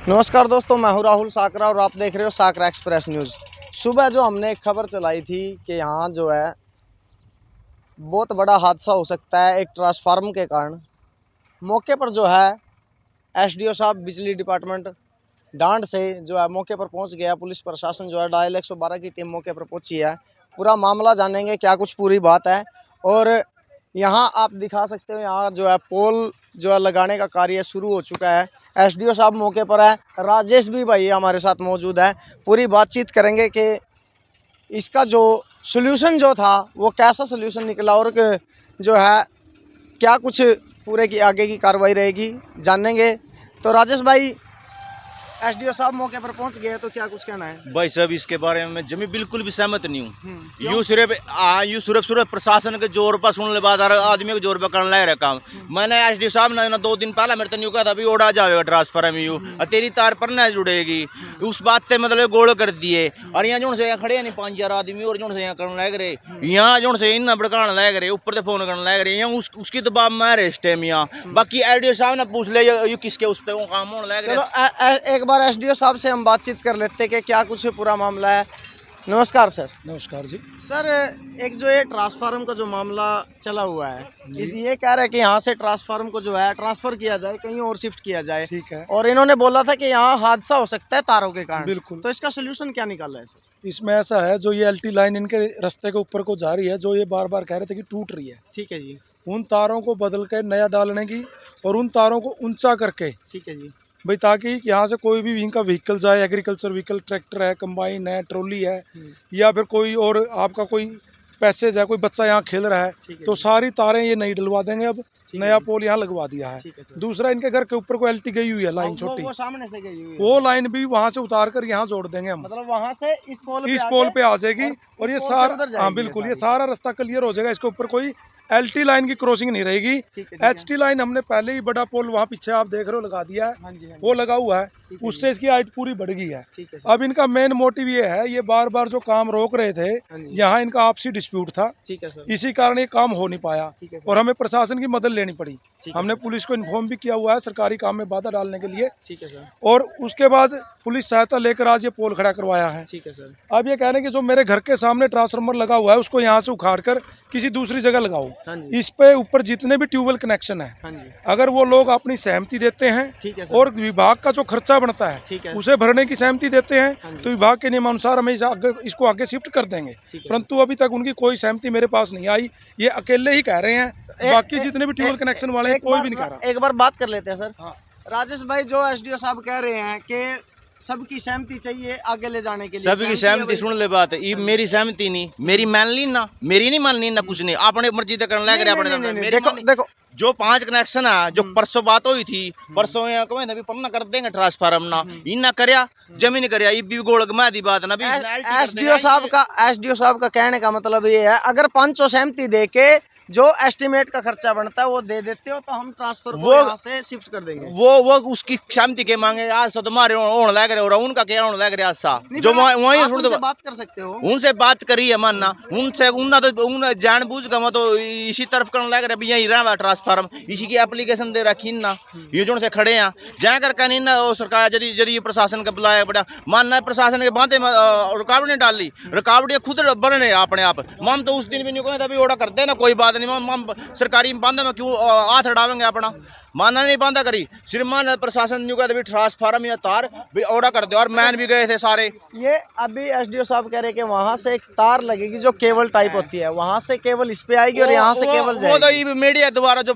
नमस्कार दोस्तों, मैं हूं राहुल साकरा और आप देख रहे हो साकरा एक्सप्रेस न्यूज़। सुबह जो हमने एक खबर चलाई थी कि यहाँ जो है बहुत बड़ा हादसा हो सकता है एक ट्रांसफार्मर के कारण। मौके पर जो है एसडीओ साहब बिजली डिपार्टमेंट डांड से जो है मौके पर पहुंच गया। पुलिस प्रशासन जो है डायल 112 की टीम मौके पर पहुंची है। पूरा मामला जानेंगे क्या कुछ पूरी बात है। और यहाँ आप दिखा सकते हो, यहाँ जो है पोल जो है लगाने का कार्य शुरू हो चुका है। एसडीओ साहब मौके पर है, राजेश भी भाई हमारे साथ मौजूद है। पूरी बातचीत करेंगे कि इसका जो सॉल्यूशन जो था वो कैसा सॉल्यूशन निकला और जो है क्या कुछ पूरे की आगे की कार्रवाई रहेगी, जानेंगे। तो राजेश भाई, एसडीओ साहब मौके पर पहुंच गए तो क्या कुछ कहना है? भाई साहब इसके बारे में मैं जमी बिल्कुल भी सहमत नहीं हूँ। क्यों? यूं सिर्फ प्रशासन के जोर पर सुनने बाद आदमी के जोर पर करने लग रहा काम। मैंने एसडी साहब ने 2 दिन पहले मेरे तक कहा था भी ओढ़ा जाएगा ट्रांसफर में यू तेरी तार पर न जुड़ेगी। उस बात पे मतलब गोल कर दिए और यहाँ जो से यहाँ खड़े नहीं 5-4 आदमी और जो से यहाँ करने लग रहे, यहाँ जो से इन भड़काने लग रहे, ऊपर से फोन करने लग रहे, यहाँ उसकी दबाव में रहे इस टाइम यहाँ। बाकी एसडीओ साहब ने पूछ ले ये किसके उस पर काम होने लग रहे। एक बार एसडीओ साहब से हम बातचीत कर लेते हैं कि क्या कुछ पूरा मामला है। नमस्कार सर। नमस्कार जी। सर, एक जो ये ट्रांसफार्मर का जो मामला चला हुआ है, ये कह रहे हैं कि यहाँ से ट्रांसफार्मर को जो है ट्रांसफर किया जाए, कहीं और शिफ्ट किया जाए। ठीक है। और इन्होंने बोला था कि यहाँ हादसा हो सकता है तारों के कारण। बिल्कुल। तो इसका सोल्यूशन क्या निकाला है सर? इसमें ऐसा है, जो ये एलटी लाइन इनके रास्ते के ऊपर को जा रही है, जो ये बार बार कह रहे थे कि टूट रही है। ठीक है जी। उन तारों को बदल कर नया डालने की और उन तारों को ऊंचा करके, ठीक है जी भाई, ताकि यहाँ से कोई भी इनका व्हीकल जाए, एग्रीकल्चर व्हीकल, ट्रैक्टर है, कंबाइन है, ट्रॉली है, या फिर कोई और आपका कोई पैसेज है, कोई बच्चा यहाँ खेल रहा है, तो सारी तारें ये नहीं डलवा देंगे। अब नया पोल यहाँ लगवा दिया है। दूसरा, इनके घर के ऊपर को एलटी गई हुई है लाइन छोटी, वो सामने से गई हुई है। वो लाइन भी वहाँ से उतार कर यहाँ जोड़ देंगे हम। मतलब वहाँ से इस पोल पे आ जाएगी और ये सारा, हाँ बिल्कुल, ये सारा रास्ता क्लियर हो जाएगा। इसके ऊपर कोई एलटी लाइन की क्रॉसिंग नहीं रहेगी। एचटी लाइन हमने पहले ही बड़ा पोल वहाँ पीछे आप देख रहे हो लगा दिया है, वो लगा हुआ है, उससे इसकी हाइट पूरी बढ़ गई है। अब इनका मेन मोटिव ये है, ये बार बार जो काम रोक रहे थे, यहाँ इनका आपसी डिस्प्यूट था, इसी कारण ये काम हो नहीं पाया और हमें प्रशासन की मदद लेनी पड़ी। हमने पुलिस को इन्फॉर्म भी किया हुआ है सरकारी काम में बाधा डालने के लिए। ठीक है सर। और उसके बाद पुलिस सहायता लेकर आज ये पोल खड़ा करवाया है। ठीक है सर। अब ये कह रहे हैं कि जो मेरे घर के सामने ट्रांसफार्मर लगा हुआ है उसको यहाँ से उखाड़ कर किसी दूसरी जगह लगाओ। इस पे ऊपर जितने भी ट्यूबवेल कनेक्शन है, अगर वो लोग अपनी सहमति देते हैं और विभाग का जो खर्चा बनता है उसे भरने की सहमति देते हैं, तो विभाग के नियमानुसार हम इसको आगे शिफ्ट कर देंगे। परंतु अभी तक उनकी कोई सहमति मेरे पास नहीं आई। ये अकेले ही कह रहे हैं, बाकी जितने भी ट्यूबवेल कनेक्शन वाले कोई भी नहीं कह रहा। एक बार बात कर लेते हैं सर। हाँ। राजेश भाई, जो एसडीओ साहब कह रहे हैं कि सबकी सहमति चाहिए आगे ले जाने के लिए। सबकी सहमति सुन ले बात है, ये मेरी सहमति नहीं, मेरी मान ली ना, मेरी नहीं मान ली ना, कुछ नहीं, अपने मर्जी से करने लग रहे अपने। देखो जो 5 कनेक्शन है, जो परसों बात हुई थी, परसों यहाँ कमें अभी पन्ना कर देंगे ट्रांसफार्म ना, इन ना करया जमीन करया, ये भी गोल घुमा दी बात ना। एसडीओ साहब का कहने का मतलब ये है, अगर 500 सहमति दे के जो एस्टिमेट का खर्चा बनता है वो दे देते हो तो हम ट्रांसफर को यहाँ से शिफ्ट कर देंगे। वो उसकी क्षमता के मांगे आज तो तुम्हारे होने लग रहे, और उनका क्या होने लग रहा है, जो वही उनसे बात कर सकते हो। उनसे बात करी है मानना, उनसे उनना तो उन जानबूझ का मैं तो इसी तरफ करने लग रहा है, यही रहा ट्रांसफार्म, इसी की एप्लीकेशन दे रखी ना, ये जो से खड़े हैं जहाँ कर नहीं ना, वो सरकार यदि ये प्रशासन का बुलाया बड़ा मानना, प्रशासन के बांधे रुकावट नहीं डाली, रुकावट ये खुद बन रहे अपने आप। हम तो उस दिन भी नहीं कहते अभी ऑर्डर करते ना, कोई बात नहीं, सरकारी बांधा में क्यों हाथ हटावेंगे अपना, माना नहीं बांधा करी, सिर्फ मान प्रशासन न्यू कहते ट्रांसफार्म या तार भी ऑर्डर कर दे, और मैन भी गए थे सारे। ये अभी एसडीओ साहब कह रहे कि वहां से एक तार लगेगी जो केबल टाइप होती है, वहां से केबल इस पे आएगी और यहाँ से केबल जाएगी। वो तो ये मीडिया द्वारा जो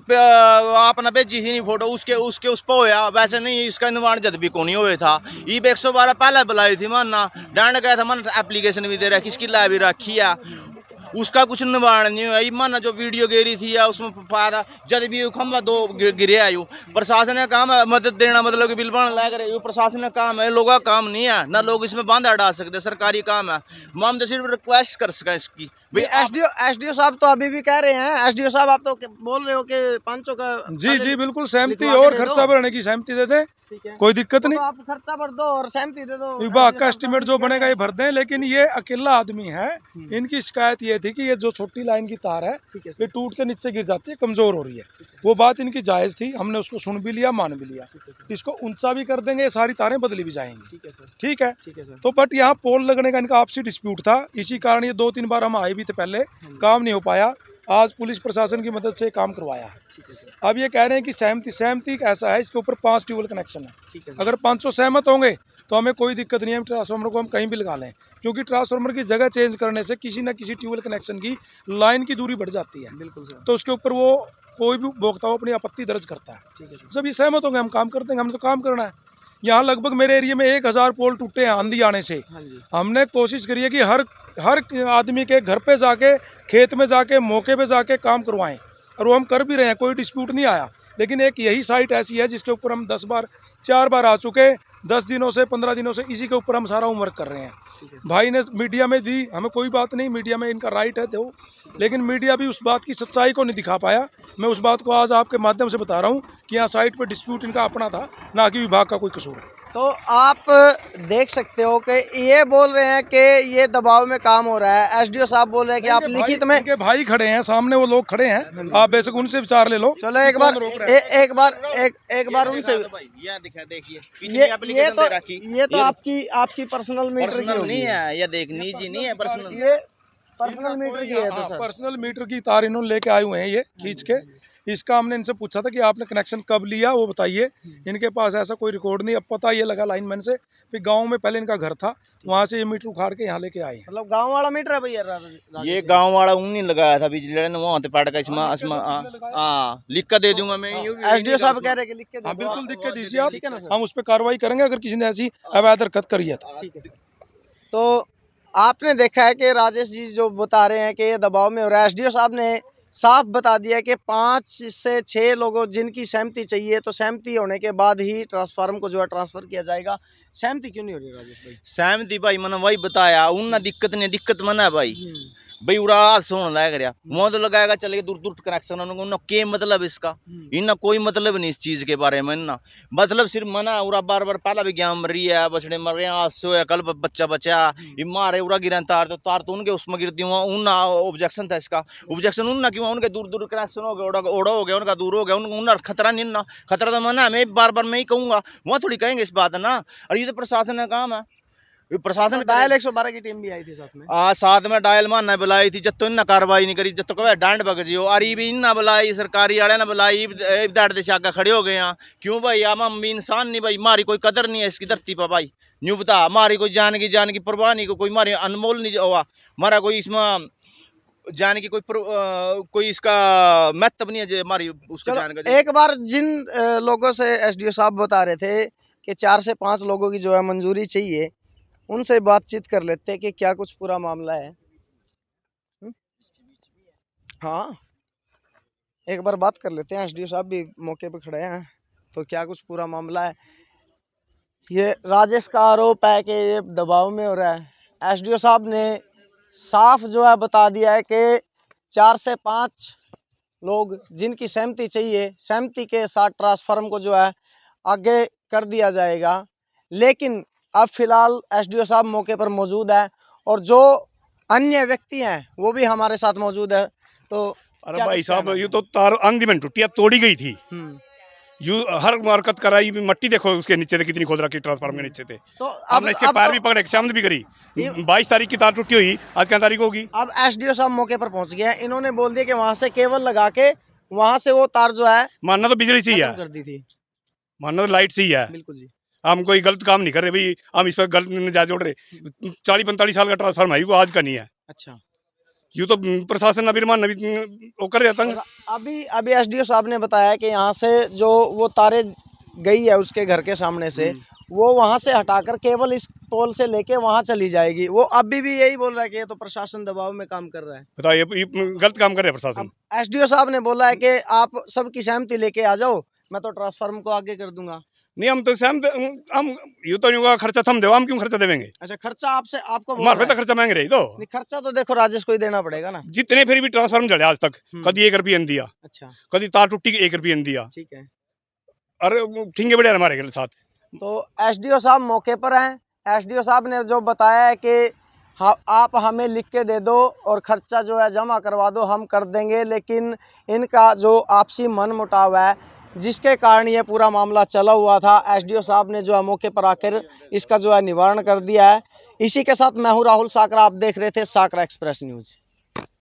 आपने भेजी थी फोटो, उसके उस पर होया, वैसे नहीं इसका निर्माण जब भी को नहीं हुआ था। ये 112 पहले बुलाई थी मानना, डांड गया था मन, एप्लीकेशन भी दे रहा है, किसकी ला भी रखी है, उसका कुछ निवारण नहीं हुआ। माना जो वीडियो गिरी थी या उसमें फायदा जब भी खंभा 2 गिरे आयु, प्रशासन का काम है मदद देना, मतलब कि बिल बन लग रहे, प्रशासन का काम है, लोगों का काम नहीं है ना, लोग इसमें बांधा डाल सकते, सरकारी काम है। हम तो सिर्फ रिक्वेस्ट कर सकें इसकी। एसडीओ साहब तो अभी भी कह रहे हैं, एसडीओ साहब आप तो बोल रहे हो कि 500 का जी बिल्कुल सहमति और खर्चा भरने की सहमति देते, ठीक है, कोई दिक्कत नहीं। तो आप खर्चा भर दो और सहमति दे दो, विभाग का एस्टीमेट जो बनेगा ये भर दें, लेकिन ये अकेला आदमी है। हम्म। इनकी शिकायत ये थी कि ये जो छोटी लाइन की तार है ठीक है ये टूट के नीचे गिर जाती है, कमजोर हो रही है। वो बात इनकी जायज थी, हमने उसको सुन भी लिया, मान भी लिया। इसको ऊंचा भी कर देंगे, ये सारी तारें बदली भी जाएंगी। ठीक है सर, ठीक है, ठीक है सर। तो बट यहाँ पोल लगने का इनका आपसी डिस्प्यूट था, इसी कारण ये 2-3 बार हम आए भी थे पहले, काम नहीं हो पाया। आज पुलिस प्रशासन की मदद से काम करवाया है। ठीक है सर, अब ये कह रहे हैं कि सहमति ऐसा है, इसके ऊपर 5 ट्यूबवेल कनेक्शन है। ठीक है, अगर 500 सहमत होंगे तो हमें कोई दिक्कत नहीं है, ट्रांसफार्मर को हम कहीं भी लगा लें, क्योंकि ट्रांसफार्मर की जगह चेंज करने से किसी न किसी ट्यूबवेल कनेक्शन की लाइन की दूरी बढ़ जाती है। बिल्कुल सर, तो उसके ऊपर वो कोई भी उपभोक्ता हो अपनी आपत्ति दर्ज करता है। ठीक है सर, जब ये सहमत होंगे हम काम कर देंगे, हमने तो काम करना है। यहाँ लगभग मेरे एरिया में 1000 पोल टूटे हैं आंधी आने से। हाँ जी, हमने कोशिश करी है कि हर आदमी के घर पे जाके, खेत में जाके, मौके पे जाके काम करवाएं, और वो हम कर भी रहे हैं, कोई डिस्प्यूट नहीं आया। लेकिन एक यही साइट ऐसी है जिसके ऊपर हम 4 बार आ चुके, 10 दिनों से 15 दिनों से इसी के ऊपर हम सारा होमवर्क कर रहे हैं। ठीक है सर, भाई ने मीडिया में दी, हमें कोई बात नहीं, मीडिया में इनका राइट है दो, लेकिन मीडिया भी उस बात की सच्चाई को नहीं दिखा पाया। मैं उस बात को आज आपके माध्यम से बता रहा हूँ कि यहाँ साइट पर डिस्प्यूट इनका अपना था, ना कि विभाग का कोई कसूर है। तो आप देख सकते हो कि ये बोल रहे हैं कि ये दबाव में काम हो रहा है, एसडीओ साहब बोल रहे हैं कि आप लिखित में, इनके भाई खड़े हैं सामने, वो लोग खड़े हैं, आप बेशक उनसे विचार ले लो। चलो एक बार एक बार उनसे, ये दिखा देखिए, ये तो आपकी पर्सनल मीटर की पर्सनल होगी। नहीं है, ये देख निजी नहीं है, पर्सनल। ये पर्सनल मीटर की है तो सर, पर्सनल मीटर की तार इन्होंने लेके आए हुए हैं ये खींच के। इसका हमने इनसे पूछा था कि आपने कनेक्शन कब लिया, वो बताइए। इनके पास ऐसा कोई रिकॉर्ड नहीं। अब पता ये लगा लाइनमैन से कि गांव में पहले इनका घर था, वहां से ये मीटर उखाड़ के यहाँ लेके आए हैं। मतलब गांव वाला मीटर है भैया? ये गांव वाला ऊन नहीं लगाया था बिजली वाले ने, वहाँ पे पाट का इसमें हाँ लिख कर दे दूंगा मैं। एसडीओ साहब कह रहे हैं कि लिख के दे हाँ दो बिल्कुल आप। दिख के दीजिए आप, ठीक है ना सर? हम उस पर कार्रवाई करेंगे अगर किसी ने ऐसी अवैध हरकत करी है तो। ठीक है। तो आपने देखा है कि राजेश जी जो बता रहे हैं कि ये दबाव में हो रहा है, एसडीओ साहब ने साफ बता दिया है कि 5 से 6 लोगों जिनकी सहमति चाहिए, तो सहमति होने के बाद ही ट्रांसफार्मर को जो है ट्रांसफर किया जाएगा। सहमति क्यों नहीं हो रही राजेश भाई? सहमति भाई मैंने वही बताया, उन दिक्कत नहीं, दिक्कत मना है भाई। भाई उड़ा सोन लग रहा वहाँ तो लगाएगा, चले दूर दूर कनेक्शन उन्होंने के मतलब इसका, इनका कोई मतलब नहीं इस चीज के बारे में ना, मतलब सिर्फ मना उरा बार बार पहला भी ज्ञान मर रही है, बछड़े मर रहे हैं, आज सोया कल बच्चा बचा, ये मारे उड़ा गिरा तार तो उनके उसमें गिरती हुआ उन ऑब्जेक्शन था इसका, ऑब्जेक्शन उन क्यों, उनके दूर दूर कनेक्शन हो गया, ओड़ा हो गया, उनका दूर हो गया, उनका खतरा नहीं ना, खतरा तो मना मैं बार बार मैं ही कहूँगा, वहाँ थोड़ी कहेंगे इस बात है ना। और ये तो प्रशासन का काम है, प्रशासन डायल 112 की टीम भी आई थी साथ में। साथ में डायल मारना बुलाई थी, जब तो इन्ना कार्रवाई नहीं करी, जब तो कहे डांड बग जियो, अरे भी इन्ना बुलाई सरकारी वाले ने बुलाई, दाड़ से आगे खड़े हो गए हैं। क्यों भाई, हम भी इंसान नहीं भाई, मारी कोई कदर नहीं है इसकी धरती पर भाई, न्यू बता मारी कोई जान की परवाह नहीं, कोई मारी अनमोल नहीं हुआ, मारा कोई इसमें जान की कोई इसका महत्व नहीं है हमारी उसका जान का। एक बार जिन लोगों से एसडीओ साहब बता रहे थे कि 4 से 5 लोगों की जो है मंजूरी चाहिए, उनसे बातचीत कर लेते हैं कि क्या कुछ पूरा मामला है। हाँ एक बार बात कर लेते हैं, एसडीओ साहब भी मौके पे खड़े हैं, तो क्या कुछ पूरा मामला है। ये राजेश का आरोप है कि ये दबाव में हो रहा है। एसडीओ साहब ने साफ जो है बता दिया है कि 4 से 5 लोग जिनकी सहमति चाहिए, सहमति के साथ ट्रांसफार्मर को जो है आगे कर दिया जाएगा। लेकिन अब फिलहाल एसडीओ साहब मौके पर मौजूद है और जो अन्य व्यक्ति हैं वो भी हमारे साथ मौजूद है। तो अरे भाई साहब, ये तो तार आंधी में टूटी, तोड़ी गई थी, यू हर हरकत कराई, मट्टी देखो उसके नीचे से कितनी खोद रखी ट्रांसफार्मर के नीचे थे, तो हमने इसके पैर भी पकड़े, शामद भी करी। 22 तारीख की तार टूटी हुई, आज क्या तारीख होगी? अब एसडीओ साहब मौके पर पहुंच गए हैं, इन्होंने बोल दिया कि वहां से केबल लगा के वहां से वो तार जो है मानना तो बिजली से ही है, कर दी थी, मानना तो लाइट से ही है। बिल्कुल जी, हम कोई गलत काम नहीं कर रहे भाई, हम इस पर गलत नजायज जोड़ रहे। 40-45 साल का ट्रांसफार्मर है, वो आज का नहीं है। अच्छा, यूँ तो प्रशासन अभिमान वो कर रहा था। अभी एसडीओ साहब ने बताया कि यहाँ से जो वो तारे गई है उसके घर के सामने से, वो वहां से हटाकर केवल इस पोल से लेके वहां चली जाएगी। वो अभी भी यही बोल रहा है कि ये तो प्रशासन दबाव में काम कर रहा है। बताइए, ये गलत काम कर रहे हैं प्रशासन। एसडीओ साहब ने बोला है कि आप सबकी सहमति लेके आ जाओ, मैं तो ट्रांसफार्मर को आगे कर दूंगा। नहीं, हम तो सहमत, हम यूँ तो नहीं होगा, खर्चा थम दे, हम क्यों खर्चा देंगे? अच्छा, खर्चा आपको बोल हमारे रहा पे तो है? खर्चा मांग रही तो नहीं, खर्चा तो देखो राजेश को ही देना पड़ेगा ना। जितने फिर भी ट्रांसफार्मर जड़े आज तक, कभी 1 रुपये दिया, अच्छा, कभी तार टूटी 1 रुपये दिया। ठीक है, अरे ठिंगे बड़े हमारे के साथ तो एसडीओ साहब मौके पर हैं। एसडीओ साहब ने जो बताया है कि आप हमें लिख के दे दो और खर्चा जो है जमा करवा दो, हम कर देंगे, लेकिन इनका जो आपसी मन मुटाव है जिसके कारण ये पूरा मामला चला हुआ था, एसडीओ साहब ने जो है मौके पर आकर इसका जो है निवारण कर दिया है। इसी के साथ मैं हूँ राहुल साकरा, आप देख रहे थे साकरा एक्सप्रेस न्यूज़।